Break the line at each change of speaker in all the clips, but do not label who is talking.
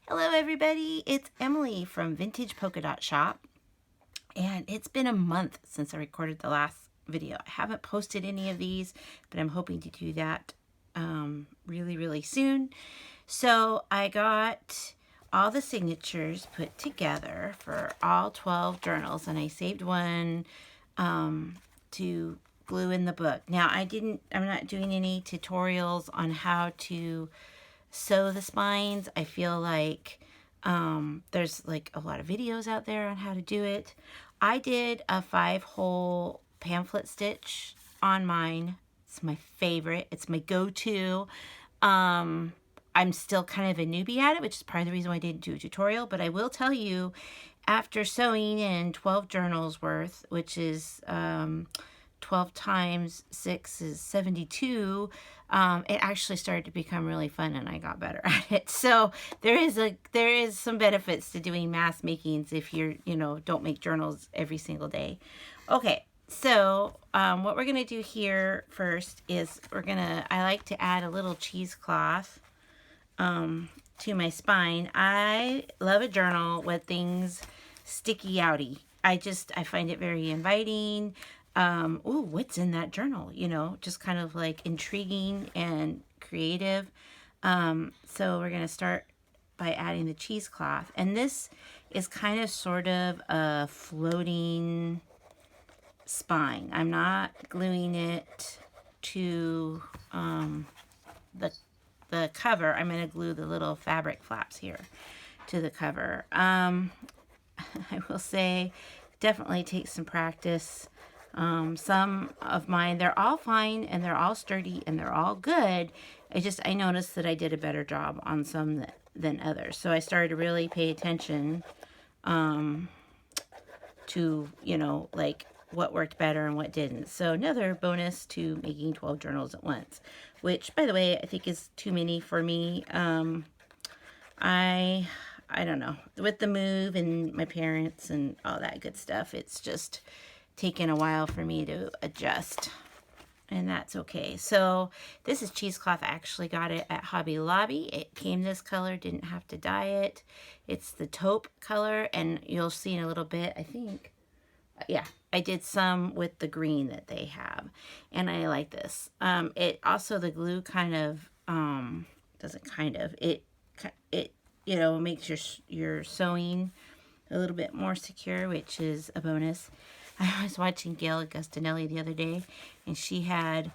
Hello everybody, it's Emily from Vintage Polka Dot Shop, and it's been a month since I recorded the last video. I haven't posted any of these, but I'm hoping to do that really soon. So I got all the signatures put together for all 12 journals, and I saved one to glue in the book. Now I'm not doing any tutorials on how to sew the spines. I feel like there's like a lot of videos out there on how to do it. I did a 5-hole pamphlet stitch on mine. It's my favorite. It's my go-to. I'm still kind of a newbie at it, which is part of the reason why I didn't do a tutorial, but I will tell you, after sewing in 12 journals worth, which is 12 times 6 is 72, it actually started to become really fun and I got better at it. So there is some benefits to doing mass makings if you're, don't make journals every single day. Okay, so what we're going to do here first is I like to add a little cheesecloth to my spine. I love a journal with things sticky outy. I find it very inviting. Ooh, what's in that journal? Just kind of like intriguing and creative. So we're going to start by adding the cheesecloth. And this is kind of sort of a floating spine. I'm not gluing it to the cover. I'm going to glue the little fabric flaps here to the cover. I will say definitely takes some practice. Some of mine, they're all fine and they're all sturdy and they're all good. I noticed that I did a better job on some than others. So I started to really pay attention to, like what worked better and what didn't. So another bonus to making 12 journals at once, which by the way, I think is too many for me. I don't know, with the move and my parents and all that good stuff, it's just taken a while for me to adjust, and that's okay. So this is cheesecloth. I actually got it at Hobby Lobby. It came this color, didn't have to dye it. It's the taupe color, and you'll see in a little bit, I think, yeah, I did some with the green that they have, and I like this. It also, the glue kind of, it makes your sewing a little bit more secure, which is a bonus. I was watching Gail Agustinelli the other day, and she had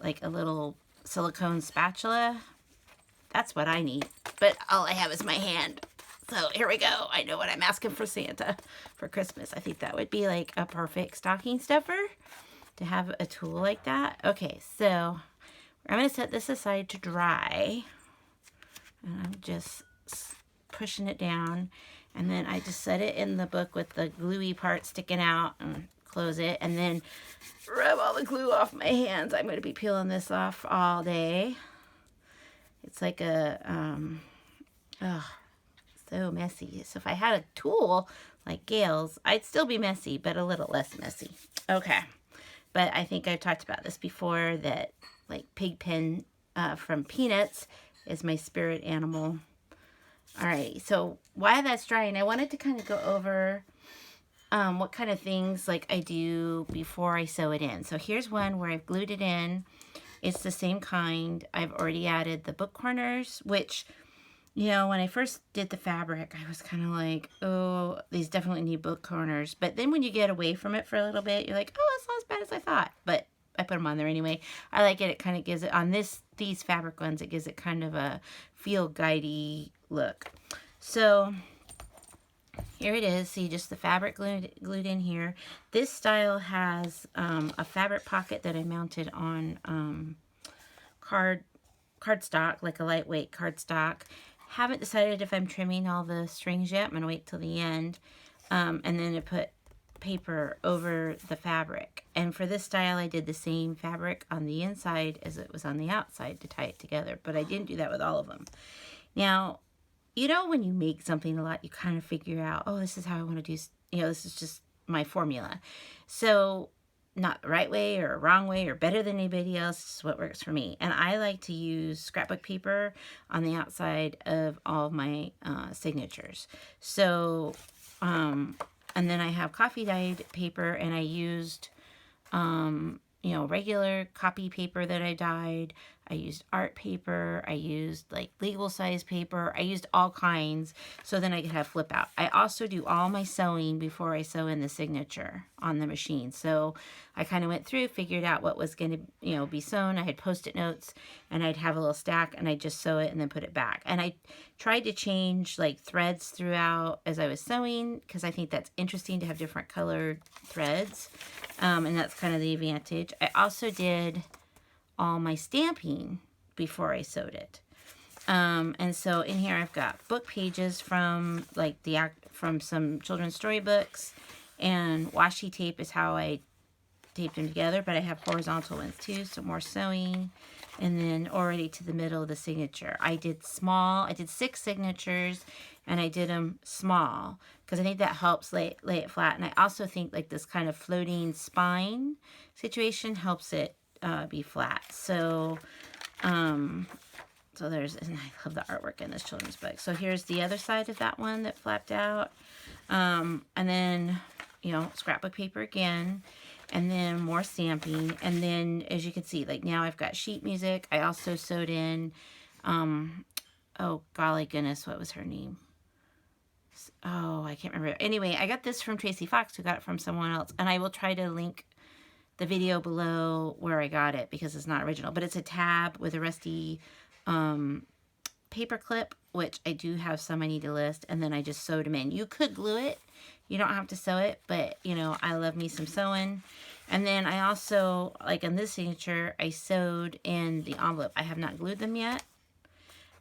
like a little silicone spatula. That's what I need, but all I have is my hand. So here we go. I know what I'm asking for Santa for Christmas. I think that would be like a perfect stocking stuffer to have a tool like that. Okay, so I'm going to set this aside to dry. And I'm just pushing it down. And then I just set it in the book with the gluey part sticking out and close it. And then rub all the glue off my hands. I'm going to be peeling this off all day. It's like so messy. So if I had a tool like Gail's, I'd still be messy, but a little less messy. Okay. But I think I've talked about this before, that like Pigpen from Peanuts is my spirit animal. Alright, so while that's drying, I wanted to kind of go over what kind of things like I do before I sew it in. So here's one where I've glued it in. It's the same kind. I've already added the book corners, which, when I first did the fabric, I was kind of like, oh, these definitely need book corners. But then when you get away from it for a little bit, you're like, oh, it's not as bad as I thought. But I put them on there anyway. I like it. It kind of gives it, on these fabric ones, it gives it kind of a feel guidey look. So here it is. See, just the fabric glued in here. This style has a fabric pocket that I mounted on cardstock, like a lightweight cardstock. Haven't decided if I'm trimming all the strings yet. I'm going to wait till the end. And then I put paper over the fabric. And for this style, I did the same fabric on the inside as it was on the outside to tie it together. But I didn't do that with all of them. Now, when you make something a lot, you kind of figure out, oh, this is how I want to do, this is just my formula. So not the right way or wrong way or better than anybody else. It's what works for me. And I like to use scrapbook paper on the outside of all of my signatures. So, and then I have coffee dyed paper, and I used, you know, regular copy paper that I dyed. I used art paper. I used like legal size paper. I used all kinds so then I could have flip out. I also do all my sewing before I sew in the signature on the machine. So I kind of went through, figured out what was going to, you know, be sewn. I had Post-it notes, and I'd have a little stack, and I'd just sew it and then put it back. And I tried to change like threads throughout as I was sewing, because I think that's interesting to have different colored threads. And that's kind of the advantage. I also did all my stamping before I sewed it. And so in here I've got book pages from like from some children's storybooks, and washi tape is how I taped them together, but I have horizontal ones too, so more sewing. And then already to the middle of the signature, I did 6 signatures, and I did them small because I think that helps lay it flat. And I also think like this kind of floating spine situation helps it be flat. So so there's, and I love the artwork in this children's book. So here's the other side of that one that flapped out. And then, you know, scrapbook paper again, and then more stamping. And then as you can see, like now I've got sheet music. I also sewed in, oh golly goodness, what was her name? Oh, I can't remember. Anyway, I got this from Tracy Fox, who got it from someone else. And I will try to link the video below where I got it because it's not original. But it's a tab with a rusty paper clip, which I do have some I need to list. And then I just sewed them in. You could glue it. You don't have to sew it. But, you know, I love me some sewing. And then I also, like on this signature, I sewed in the envelope. I have not glued them yet.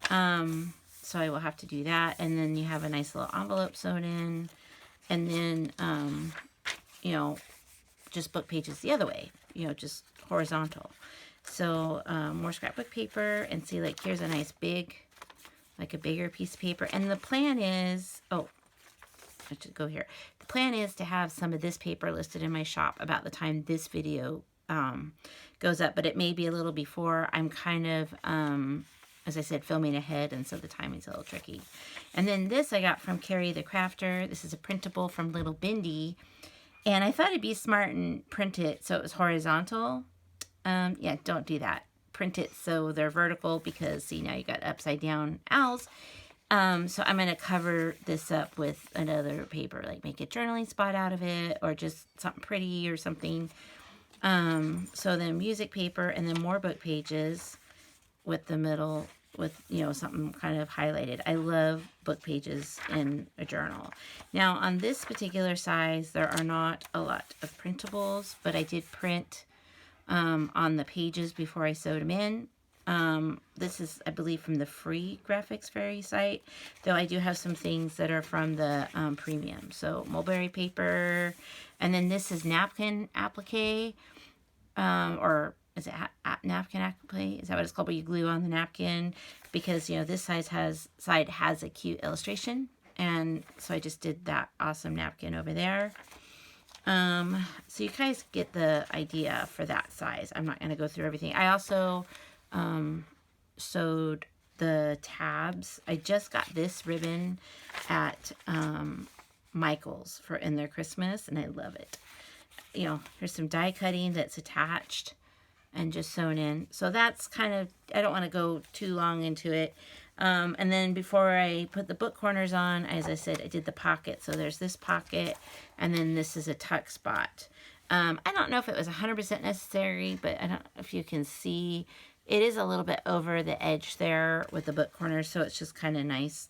So I will have to do that. And then you have a nice little envelope sewn in. And then, you know, just book pages the other way, you know, just horizontal. So more scrapbook paper, and see, like here's a nice big, like a bigger piece of paper. And the plan is, oh, I should go here. The plan is to have some of this paper listed in my shop about the time this video goes up, but it may be a little before. I'm kind of, as I said, filming ahead, and so the timing's a little tricky. And then this I got from Carrie the Crafter. This is a printable from Little Bindi. And I thought it'd be smart and print it so it was horizontal. Yeah, don't do that. Print it so they're vertical, because see, now you got upside down owls. So I'm going to cover this up with another paper, like make a journaling spot out of it, or just something pretty or something. So then music paper, and then more book pages with the middle, with, you know, something kind of highlighted. I love book pages in a journal. Now on this particular size, there are not a lot of printables, but I did print on the pages before I sewed them in. This is, I believe, from the free Graphics Fairy site, though I do have some things that are from the premium. So mulberry paper, and then this is napkin applique, or is it napkin applique? Is that what it's called? Where you glue on the napkin, because, you know, this side has a cute illustration, and so I just did that awesome napkin over there. So you guys get the idea for that size. I'm not going to go through everything. I also sewed the tabs. I just got this ribbon at Michael's in their Christmas, and I love it. You know, here's some die cutting that's attached and just sewn in. So that's kind of, I don't want to go too long into it. And then before I put the book corners on, as I said, I did the pocket. So there's this pocket, and then this is a tuck spot. I don't know if it was 100% necessary, but I don't know if you can see. It is a little bit over the edge there with the book corners, so it's just kind of nice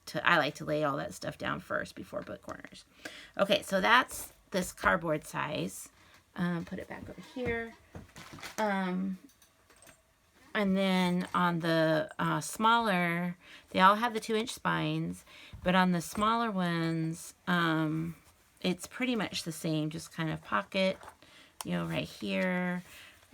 to, I like to lay all that stuff down first before book corners. Okay, so that's this cardboard size. Put it back over here. And then on the smaller, they all have the 2-inch spines, but on the smaller ones, it's pretty much the same, just kind of pocket, you know, right here,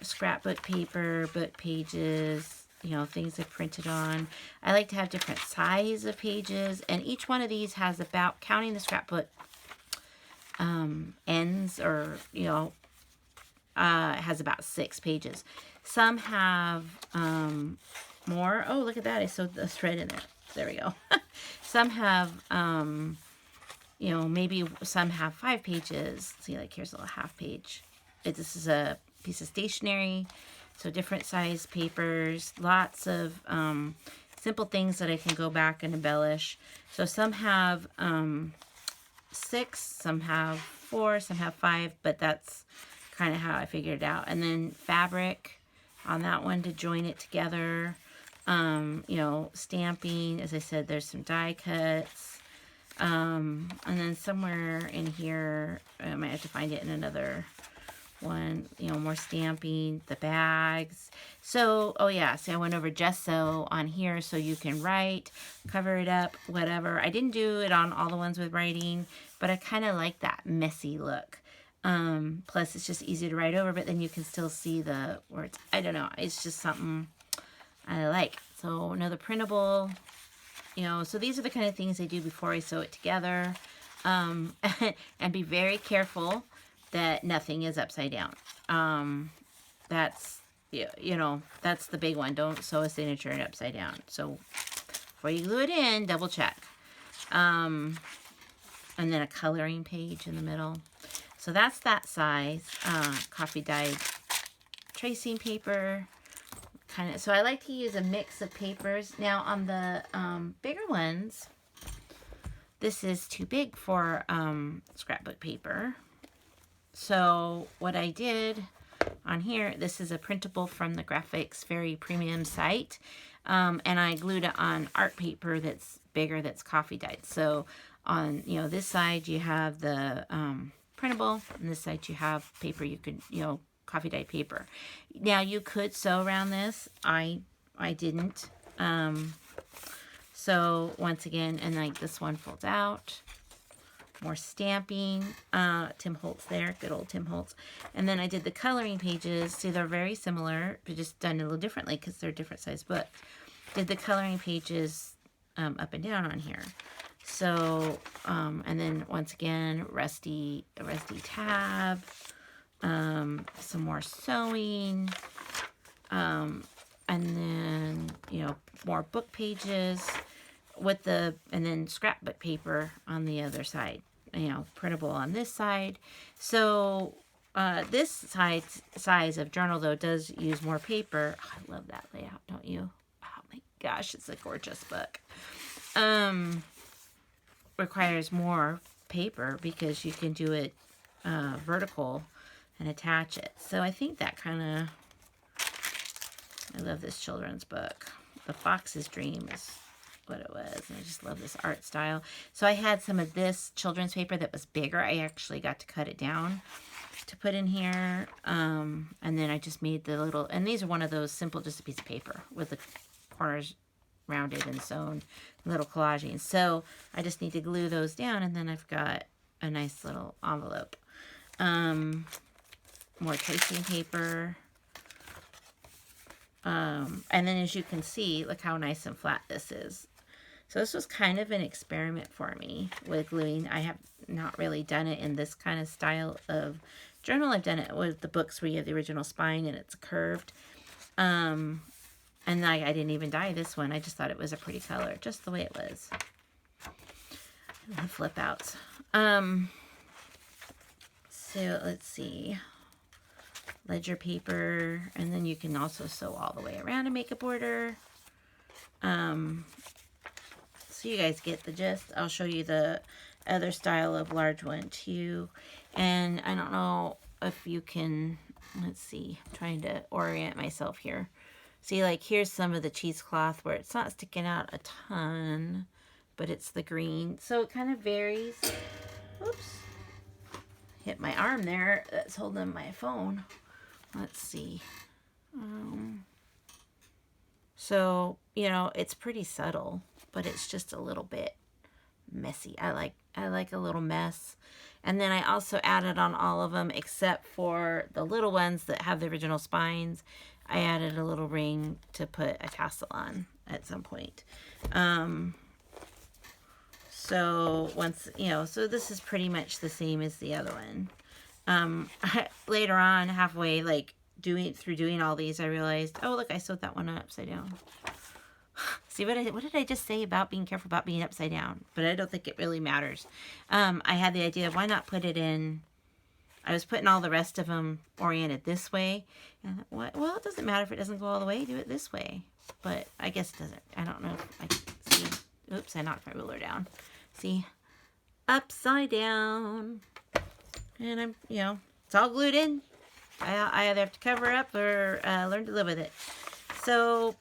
scrapbook paper, book pages, you know, things I printed on. I like to have different size of pages, and each one of these has about, counting the scrapbook ends, or, you know, has about 6 pages. Some have more. Oh, look at that. I sewed the thread in there. There we go. Some have, you know, maybe some have 5 pages. See, like here's a little half page. This is a piece of stationery. So different size papers. Lots of simple things that I can go back and embellish. So some have 6, some have 4, some have 5, but that's kind of how I figured it out. And then fabric on that one to join it together. You know, stamping, as I said, there's some die cuts. And then somewhere in here, I might have to find it in another one, you know, more stamping, the bags. So, oh yeah, see, I went over gesso on here so you can write, cover it up, whatever. I didn't do it on all the ones with writing, but I kind of like that messy look. Plus it's just easy to write over, but then you can still see the words. I don't know, it's just something I like. So another printable, you know, so these are the kind of things I do before I sew it together. And be very careful that nothing is upside down. That's, you know, that's the big one. Don't sew a signature upside down. So before you glue it in, double check. And then a coloring page in the middle. So that's that size. Coffee dyed tracing paper. Kind of. So I like to use a mix of papers. Now on the bigger ones, this is too big for scrapbook paper. So what I did on here, this is a printable from the Graphics Very Premium site. And I glued it on art paper that's bigger, that's coffee dyed. So on, you know, this side you have the printable, and this side you have paper you could, you know, coffee dyed paper. Now you could sew around this. I didn't. So once again, and like this one folds out. More stamping, Tim Holtz there, good old Tim Holtz. And then I did the coloring pages. See, they're very similar, but just done a little differently because they're different size books. Did the coloring pages up and down on here. So, and then once again, a rusty tab, some more sewing, and then, you know, more book pages with the, and then scrapbook paper on the other side. You know, printable on this side. So this size of journal, though, does use more paper. Oh, I love that layout, don't you? Oh my gosh, it's a gorgeous book. Requires more paper because you can do it vertical and attach it. So I think that kind of, I love this children's book. The Fox's Dream is what it was, and I just love this art style. So I had some of this children's paper that was bigger. I actually got to cut it down to put in here, and then I just made the little, and these are one of those simple, just a piece of paper with the corners rounded and sewn, little collaging. So I just need to glue those down, and then I've got a nice little envelope. More tracing paper. And then as you can see, look how nice and flat this is. So this was kind of an experiment for me with gluing. I have not really done it in this kind of style of journal. I've done it with the books where you have the original spine and it's curved. And I didn't even dye this one. I just thought it was a pretty color, just the way it was. I love flip outs. So let's see. Ledger paper, and then you can also sew all the way around and make a border. So you guys get the gist. I'll show you the other style of large one too. And I don't know if you can, let's see, I'm trying to orient myself here. See, like here's some of the cheesecloth where it's not sticking out a ton, but it's the green. So it kind of varies. Oops. Hit my arm there. That's holding my phone. Let's see. So, you know, it's pretty subtle, but it's just a little bit messy. I like a little mess. And then I also added on all of them except for the little ones that have the original spines. I added a little ring to put a tassel on at some point. So once, you know, so this is pretty much the same as the other one. Later on, halfway, like, doing all these, I realized, oh, look, I sewed that one upside down. See, what did I just say about being careful about being upside down? But I don't think it really matters. I had the idea of why not put it in. I was putting all the rest of them oriented this way. And what? Well, it doesn't matter if it doesn't go all the way. Do it this way. But I guess it doesn't. I don't know if I can see. Oops, I knocked my ruler down. See? Upside down. And I'm, it's all glued in. I either have to cover up or learn to live with it. So,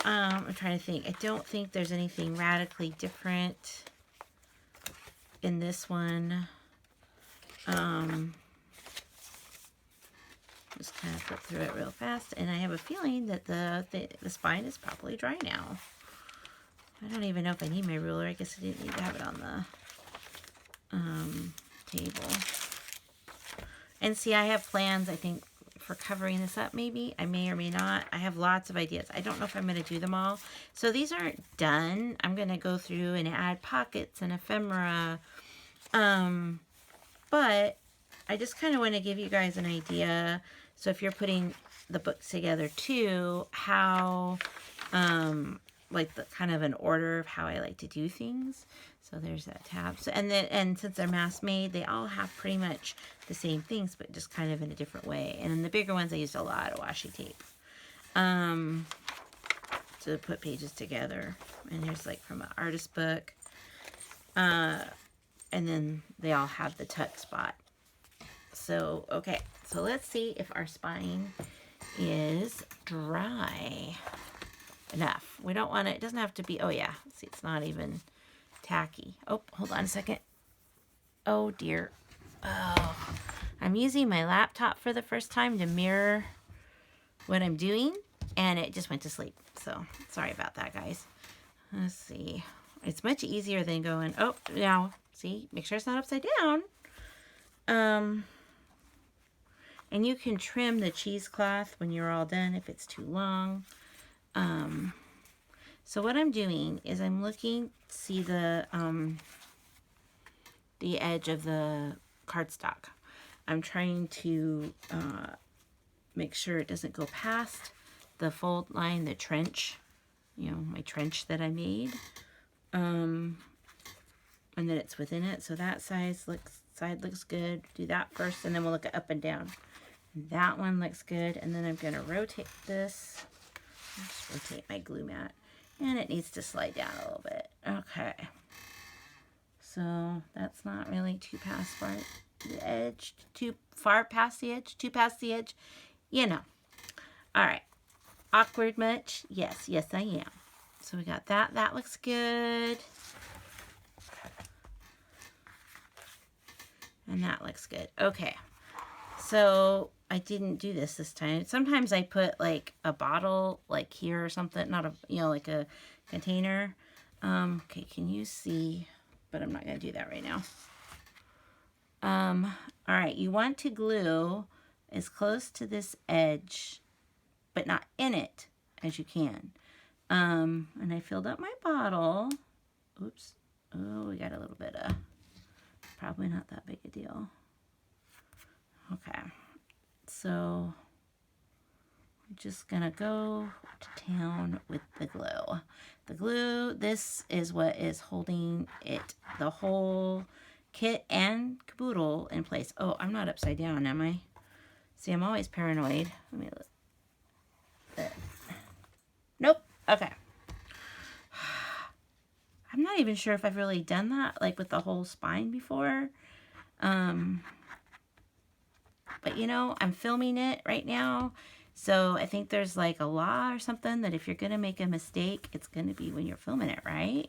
I'm trying to think. I don't think there's anything radically different in this one. Just kind of flip through it real fast, and I have a feeling that the spine is probably dry now. I don't even know if I need my ruler. I guess I didn't need to have it on the table. And see, I have plans, I think, for covering this up maybe. I may or may not. I have lots of ideas. I don't know if I'm going to do them all. So these aren't done. I'm going to go through and add pockets and ephemera. But I just kind of want to give you guys an idea. So if you're putting the books together too, how, like the kind of an order of how I like to do things. So there's that tab. So, and since they're mass made, they all have pretty much the same things, but just kind of in a different way. And in the bigger ones, I used a lot of washi tape to put pages together. And here's like from an artist book. And then they all have the tuck spot. So, okay. So let's see if our spine is dry enough. We don't want it doesn't have to be, oh yeah. See, it's not even tacky. Oh, hold on a second. Oh dear. Oh, I'm using my laptop for the first time to mirror what I'm doing, and it just went to sleep. So sorry about that, guys. Let's see. It's much easier than going, oh, now, see, make sure it's not upside down. And you can trim the cheesecloth when you're all done if it's too long. So what I'm doing is I'm looking to see the edge of the cardstock. I'm trying to make sure it doesn't go past the fold line, the trench, my trench that I made. And that it's within it. So that side looks good. Do that first, and then we'll look at up and down. And that one looks good. And then I'm going to rotate this. Just rotate my glue mat. And it needs to slide down a little bit. Okay. So that's not really too past the edge. Too far past the edge. Too past the edge. All right. Awkward much? Yes, I am. So we got that. That looks good. And that looks good. Okay. So I didn't do this time. Sometimes I put like a bottle like here or something. Not a, like a container. Okay, can you see? But I'm not going to do that right now. All right. You want to glue as close to this edge, but not in it as you can. And I filled up my bottle. Oops. Oh, we got a little bit of, probably not that big a deal. Okay. So I'm just going to go to town with the glue. The glue, this is what is holding it, the whole kit and caboodle in place. Oh, I'm not upside down, am I? See, I'm always paranoid. Let me look. Nope. Okay. I'm not even sure if I've really done that, like with the whole spine before. But I'm filming it right now. So I think there's like a law or something that if you're going to make a mistake, it's going to be when you're filming it, right?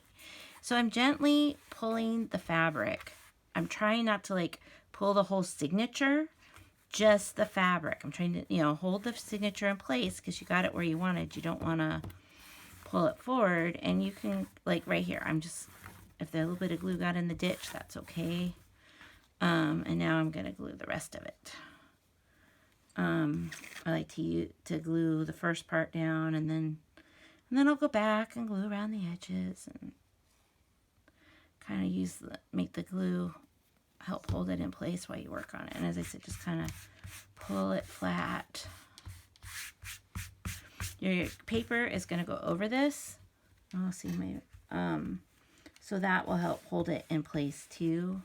So I'm gently pulling the fabric. I'm trying not to like pull the whole signature, just the fabric. I'm trying to, hold the signature in place because you got it where you wanted. You don't want to pull it forward, and you can, like right here, I'm just, if the little bit of glue got in the ditch, that's okay. And now I'm going to glue the rest of it. I like to glue the first part down, and then I'll go back and glue around the edges and kind of make the glue help hold it in place while you work on it. And as I said, just kind of pull it flat. Your paper is going to go over this. Oh, see my, so that will help hold it in place too.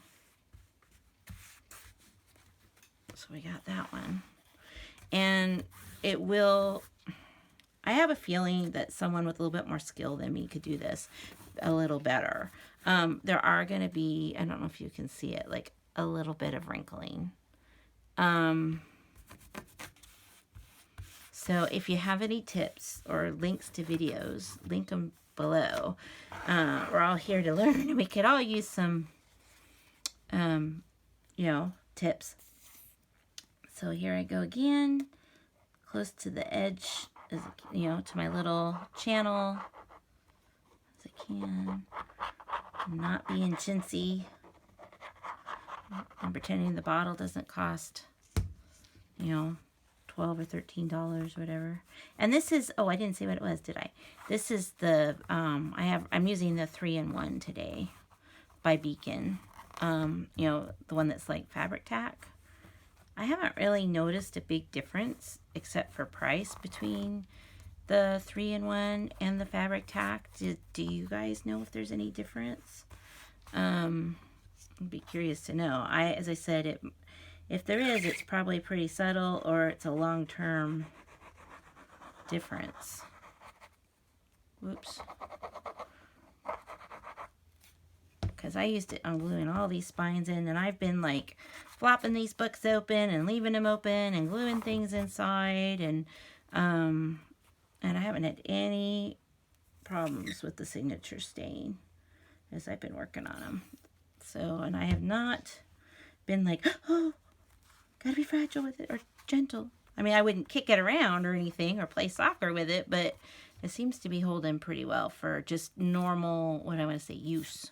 So we got that one. And it will, I have a feeling that someone with a little bit more skill than me could do this a little better. There are going to be, I don't know if you can see it, like a little bit of wrinkling. So if you have any tips or links to videos, link them below. We're all here to learn, and we could all use some, you know, tips. So here I go again, close to the edge, as you know, to my little channel as I can. I'm not being chintzy. I'm pretending the bottle doesn't cost, you know, $12 or $13, whatever. And this is, oh, I didn't say what it was, did I? This is the, I'm using the 3-in-1 today by Beacon. You know, the one that's like fabric tack. I haven't really noticed a big difference except for price between the 3-in-1 and the fabric tack. Do you guys know if there's any difference? I'd be curious to know. As I said, if there is, it's probably pretty subtle, or it's a long-term difference. Whoops. Because I used it on gluing all these spines in, and I've been like flopping these books open and leaving them open and gluing things inside, and I haven't had any problems with the signature stain as I've been working on them. So, and I have not been like, oh, gotta be fragile with it or gentle. I mean, I wouldn't kick it around or anything or play soccer with it, but it seems to be holding pretty well for just normal, what I want to say, use.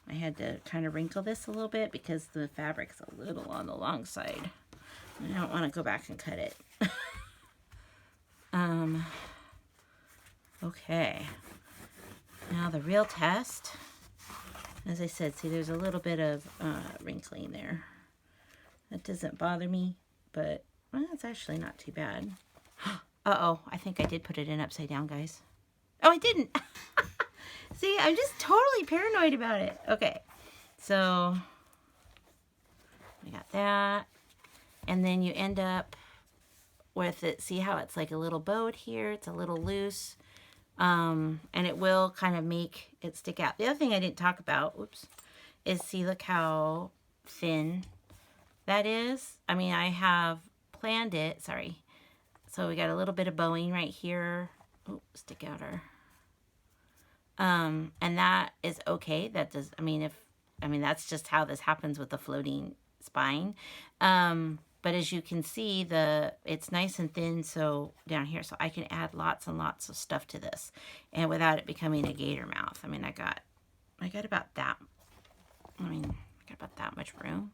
I had to kind of wrinkle this a little bit because the fabric's a little on the long side. I don't want to go back and cut it. Okay. Now the real test. As I said, see, there's a little bit of wrinkling there. That doesn't bother me, but well, it's actually not too bad. Uh-oh, I think I did put it in upside down, guys. Oh, I didn't. See, I'm just totally paranoid about it. Okay, so we got that. And then you end up with it. See how it's like a little bowed here? It's a little loose. And it will kind of make it stick out. The other thing I didn't talk about, oops, is see, look how thin that is. I mean, I have planned it, sorry. So we got a little bit of bowing right here. Oh, stick out our, and that is okay. That does, I mean, that's just how this happens with the floating spine. But as you can see, it's nice and thin, so down here, so I can add lots and lots of stuff to this, and without it becoming a gator mouth. I mean, I got about that. I got about that much room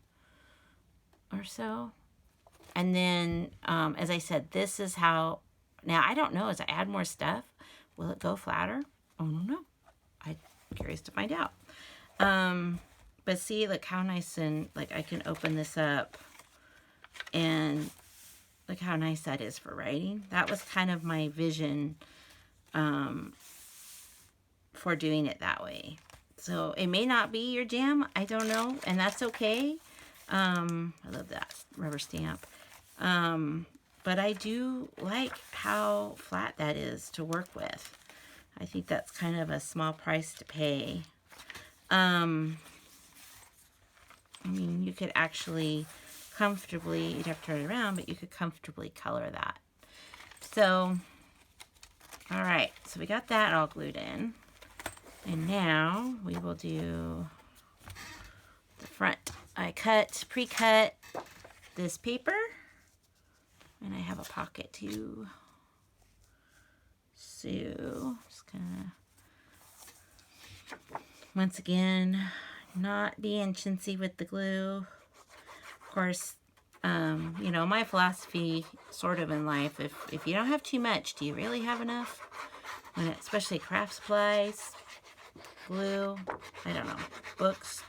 or so. And then, as I said, this is how. Now I don't know. As I add more stuff, will it go flatter? I don't know. I'm curious to find out. But see, look how nice, and like I can open this up. And look how nice that is for writing. That was kind of my vision for doing it that way. So it may not be your jam. I don't know. And that's okay. I love that rubber stamp. But I do like how flat that is to work with. I think that's kind of a small price to pay. I mean, you could actually comfortably, you'd have to turn it around, but you could comfortably color that. So, all right, so we got that all glued in. And now we will do the front. I pre-cut this paper, and I have a pocket too. So, just kind of, once again, not being chintzy with the glue. Of course, you know, my philosophy sort of in life, if you don't have too much, do you really have enough? When especially craft supplies, glue. I don't know. Books.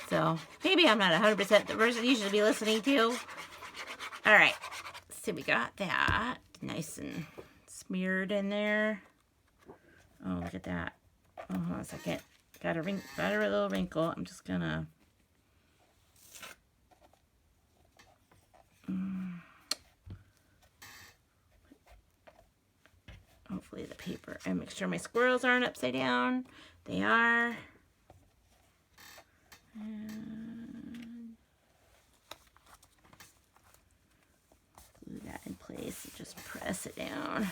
So maybe I'm not 100% the person you should be listening to. All right. So we got that nice and smeared in there. Oh, look at that. Oh, hold on a second. Got a little wrinkle. I'm just gonna hopefully the paper, and make sure my squirrels aren't upside down. They are. And glue that in place and just press it down.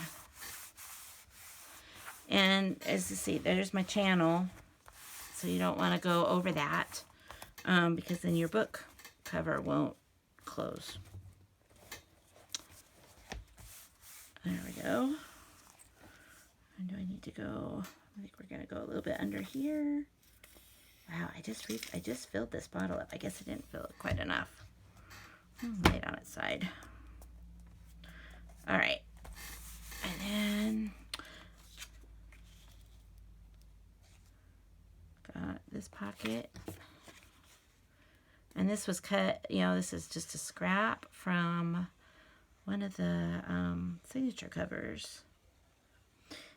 And as you see, there's my channel. So you don't want to go over that because then your book cover won't close. There we go. And do I need to go? I think we're gonna go a little bit under here. Wow, I just filled this bottle up. I guess I didn't fill it quite enough. Lay it on its side. All right, and then got this pocket, and this was cut. You know, this is just a scrap from one of the signature covers.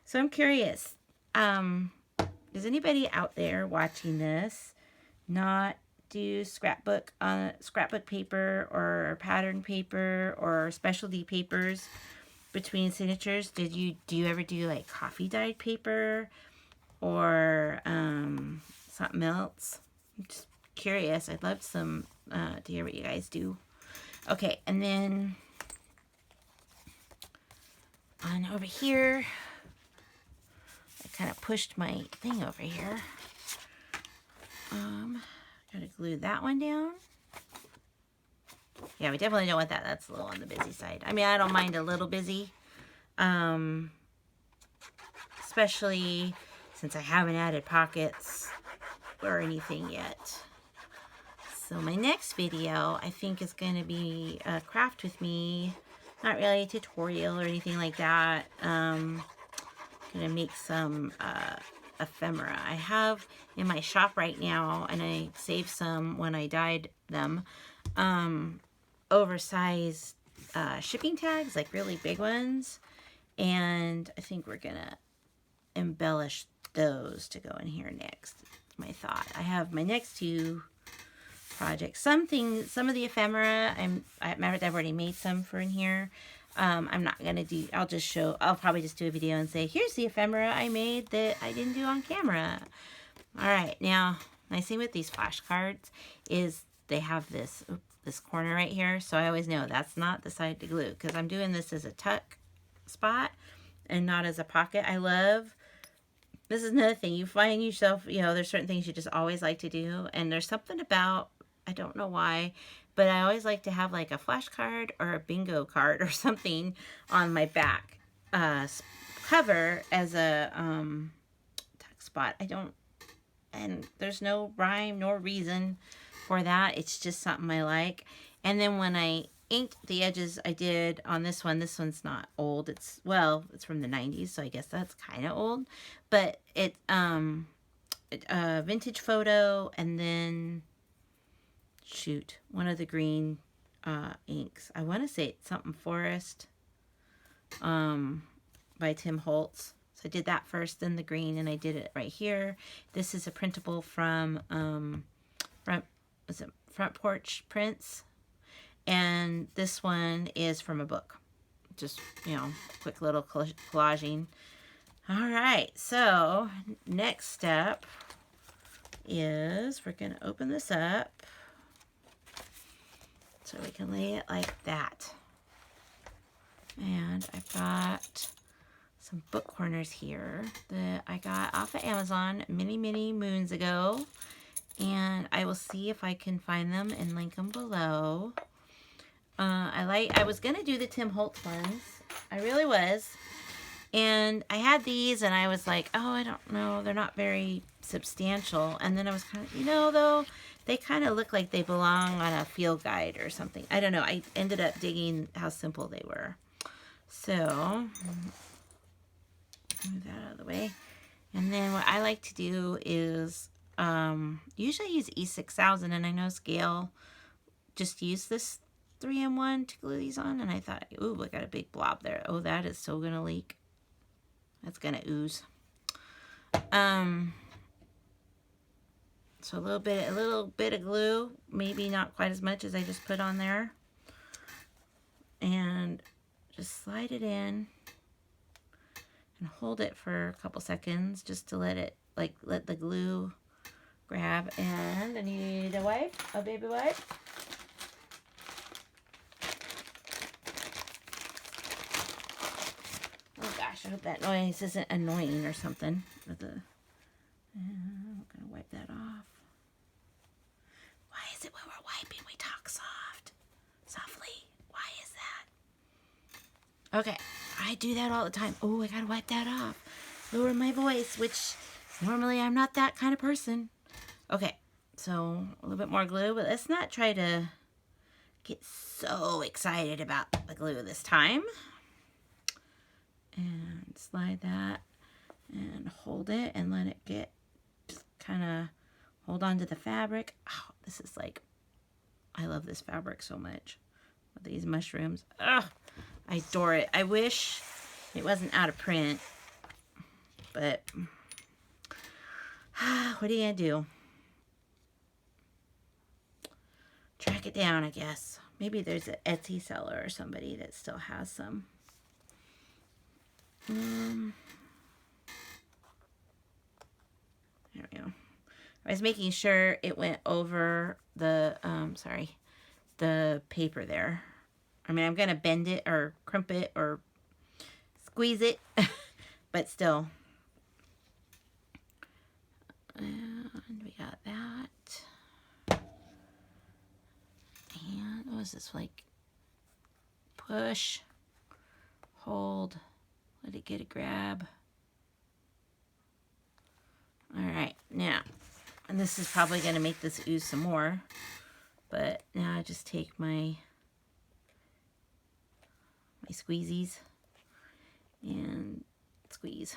So I'm curious, does anybody out there watching this not do scrapbook paper or pattern paper or specialty papers between signatures? Do you ever do like coffee dyed paper or something else? I'm just curious. I'd love to hear what you guys do. Okay, and then on over here, I kind of pushed my thing over here. Gotta glue that one down. Yeah, we definitely don't want that. That's a little on the busy side. I mean, I don't mind a little busy. Especially since I haven't added pockets or anything yet. So my next video, I think, is going to be a craft with me. Not really a tutorial or anything like that. Gonna make some ephemera. I have in my shop right now, and I saved some when I dyed them, oversized shipping tags, like really big ones, and I think we're gonna embellish those to go in here next. That's my thought. I have my next two projects. Some of the ephemera, I've already made some for in here. I'm not gonna do, I'll probably just do a video and say, here's the ephemera I made that I didn't do on camera. All right, now, nice thing with these flashcards is they have this corner right here, so I always know that's not the side to glue, because I'm doing this as a tuck spot and not as a pocket. This is another thing, you find yourself, you know, there's certain things you just always like to do, and there's something about, I don't know why, but I always like to have like a flashcard or a bingo card or something on my back cover as a tuck spot. And there's no rhyme nor reason for that. It's just something I like. And then when I inked the edges I did on this one's not old. It's from the 90s, so I guess that's kind of old. But it's a vintage photo, and then one of the green inks. I want to say it's something Forest by Tim Holtz. So I did that first, then the green, and I did it right here. This is a printable from Front Porch Prints, and this one is from a book. Just, you know, quick little collaging. All right, so next step is we're going to open this up so we can lay it like that. And I've got some book corners here that I got off of Amazon many moons ago, and I will see if I can find them and link them below. I was gonna do the Tim Holtz ones. I really was, and I had these, and I was like, oh, I don't know, they're not very substantial. And then I was kind of, you know, though, they kind of look like they belong on a field guide or something. I don't know. I ended up digging how simple they were. So move that out of the way. And then what I like to do is usually use E6000, and I know Scale just used this 3-in-1 to glue these on, and I thought, ooh, look at a big blob there. Oh, that is so gonna leak. That's gonna ooze. So a little bit of glue, maybe not quite as much as I just put on there, and just slide it in and hold it for a couple seconds just to let it, like, let the glue grab. And I need a wipe, a baby wipe. Oh gosh, I hope that noise isn't annoying or something. With the, I'm gonna wipe that off. Why is it when we're wiping we talk softly? Why is that? Okay, I do that all the time. Oh, I gotta wipe that off. Lower my voice, which normally I'm not that kind of person. Okay, so a little bit more glue, but let's not try to get so excited about the glue this time. And slide that and hold it and let it get, just kind of hold on to the fabric. Oh, this is like, I love this fabric so much with these mushrooms. Ugh, I adore it. I wish it wasn't out of print, but what are you gonna do? Track it down, I guess. Maybe there's an Etsy seller or somebody that still has some. There we go. I was making sure it went over the, the paper there. I mean, I'm going to bend it or crimp it or squeeze it, but still. And we got that. And what was this, like, push, hold, let it get a grab. All right, now, and this is probably going to make this ooze some more, but now I just take my squeezies and squeeze.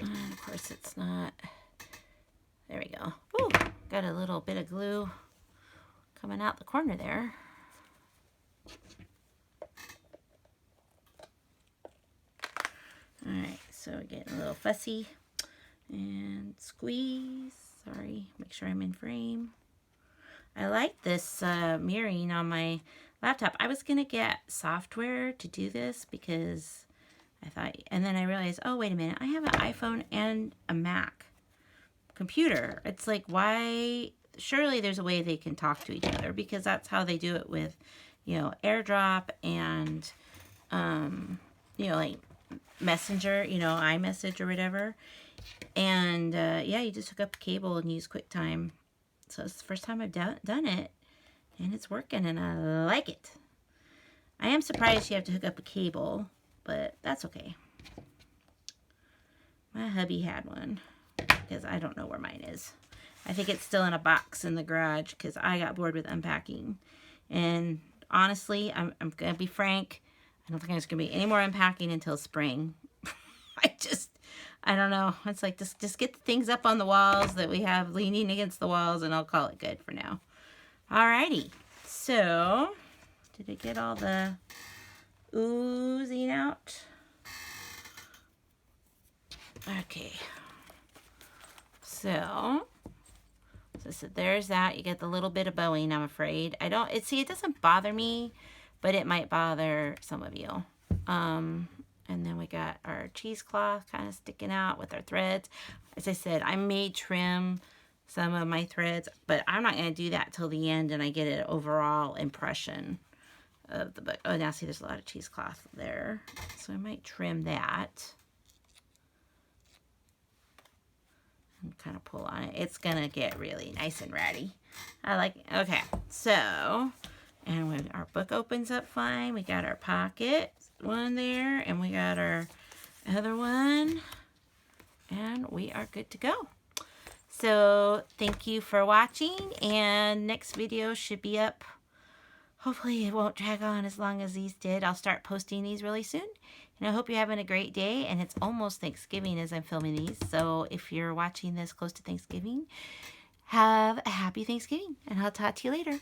And of course it's not, there we go. Ooh, got a little bit of glue coming out the corner there. All right, so we're getting a little fussy and squeeze. Sorry, make sure I'm in frame. I like this mirroring on my laptop. I was gonna get software to do this because I thought, and then I realized, oh, wait a minute, I have an iPhone and a Mac computer. It's like, why? Surely there's a way they can talk to each other, because that's how they do it with, you know, AirDrop and, you know, like Messenger, you know, iMessage or whatever. And yeah, you just hook up a cable and use QuickTime. So it's the first time I've done it, and it's working, and I like it. I am surprised you have to hook up a cable, but that's okay. My hubby had one, because I don't know where mine is. I think it's still in a box in the garage, because I got bored with unpacking. And honestly, I'm going to be frank, I don't think there's going to be any more unpacking until spring. I don't know. It's like, just get the things up on the walls that we have leaning against the walls, and I'll call it good for now. Alrighty. So, did it get all the oozing out? Okay. So there's that. You get the little bit of bowing, I'm afraid. It doesn't bother me, but it might bother some of you. And then we got our cheesecloth kind of sticking out with our threads. As I said, I may trim some of my threads, but I'm not going to do that till the end and I get an overall impression of the book. Oh, now see, there's a lot of cheesecloth there. So I might trim that. And kind of pull on it. It's going to get really nice and ratty. I like it. Okay, so, and when our book opens up fine, we got our pocket one there, and we got our other one, and we are good to go. So thank you for watching, and next video should be up. Hopefully it won't drag on as long as these did. I'll start posting these really soon. And I hope you're having a great day. And it's almost Thanksgiving as I'm filming these. So if you're watching this close to Thanksgiving, have a happy Thanksgiving. And I'll talk to you later.